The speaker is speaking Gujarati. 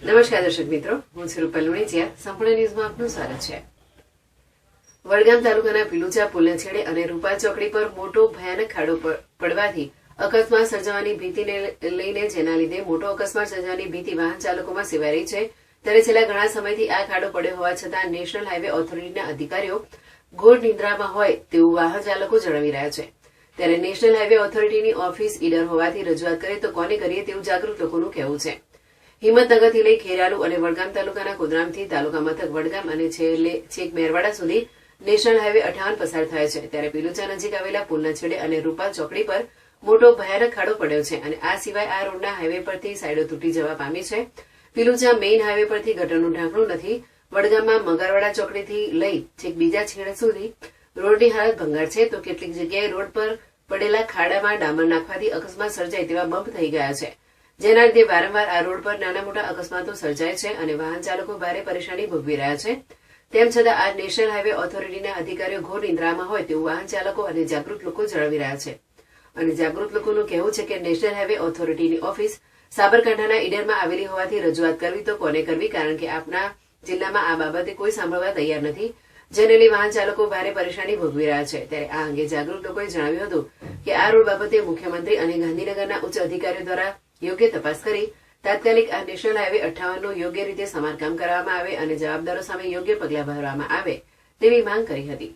નમસ્કાર દર્શક મિત્રો, હું છું રૂપલ લુણીચિયા. સંપૂર્ણ ન્યૂઝમાં આપનું સ્વાગત છે. વડગામ તાલુકાના પીલુચા પુલને છેડે અને રૂપા ચોકડી પર મોટો ભયાનક ખાડો પડવાથી અકસ્માત સર્જવાની ભીતિને લઈને જેના લીધે મોટો અકસ્માત સર્જવાની ભીતિ વાહન ચાલકોમાં સેવાઈ રહી છે. ત્યારે છેલ્લા ઘણા સમયથી આ ખાડો પડ્યો હોવા છતાં નેશનલ હાઈવે ઓથોરિટીના અધિકારીઓ ઘોર નિંદ્રામાં હોય તેવું વાહન ચાલકો જણાવી રહ્યા છે. ત્યારે નેશનલ હાઈવે ઓથોરિટીની ઓફિસ ઈડર હોવાથી રજૂઆત કરે તો કોને કરીએ તેવું જાગૃત લોકોનું કહેવું છે. હિંમતનગરથી લઈ ખેરાલુ અને વડગામ તાલુકાના કુદરામથી તાલુકા મથક વડગામ અને છેક મેરવાડા સુધી નેશનલ હાઈવે 58 પસાર થાય છે. ત્યારે પીલુચા નજીક આવેલા પુલના છેડે અને રૂપા ચોકડી પર મોટો ભયાનક ખાડો પડ્યો છે અને આ સિવાય આ રોડના હાઈવે પરથી સાઈડો તૂટી જવા પામી છે. પીલુચા મેઇન હાઈવે પરથી ગટરનું ઢાંકણું નથી. વડગામમાં મગરવાડા ચોકડીથી લઈ છેક બીજા છેડે સુધી રોડની હાલત ભંગાર છે, તો કેટલીક જગ્યાએ રોડ પર પડેલા ખાડામાં ડામર નાખવાથી અકસ્માત સર્જાય તેવા બમ્પ થઈ ગયા છે, જેના લીધે વારંવાર આ રોડ પર નાના મોટા અકસ્માતો સર્જાય છે અને વાહન ચાલકો ભારે પરેશાની ભોગવી રહ્યા છે. તેમ છતાં આ નેશનલ હાઈવે ઓથોરિટીના અધિકારીઓ ઘોર નિંદ્રામાં હોય તેવું વાહન ચાલકો અને જાગૃત લોકો જણાવી રહ્યા છે. અને જાગૃત લોકોનું કહેવું છે કે નેશનલ હાઈવે ઓથોરિટીની ઓફિસ સાબરકાંઠાના ઈડરમાં આવેલી હોવાથી રજૂઆત કરવી તો કોને કરવી, કારણ કે આપના જિલ્લામાં આ બાબતે કોઈ સાંભળવા તૈયાર નથી, જેને લઈ વાહન ચાલકો ભારે પરેશાની ભોગવી રહ્યા છે. ત્યારે આ અંગે જાગૃત લોકોએ જણાવ્યું હતું કે આ રોડ બાબતે મુખ્યમંત્રી અને ગાંધીનગરના ઉચ્ચ અધિકારીઓ દ્વારા યોગ્ય તપાસ કરી તાત્કાલિક આ નેશનલ હાઈવે 58 નું યોગ્ય રીતે સમારકામ કરવામાં આવે અને જવાબદારો સામે યોગ્ય પગલાં ભરવામાં આવે તેવી માંગ કરી હતી.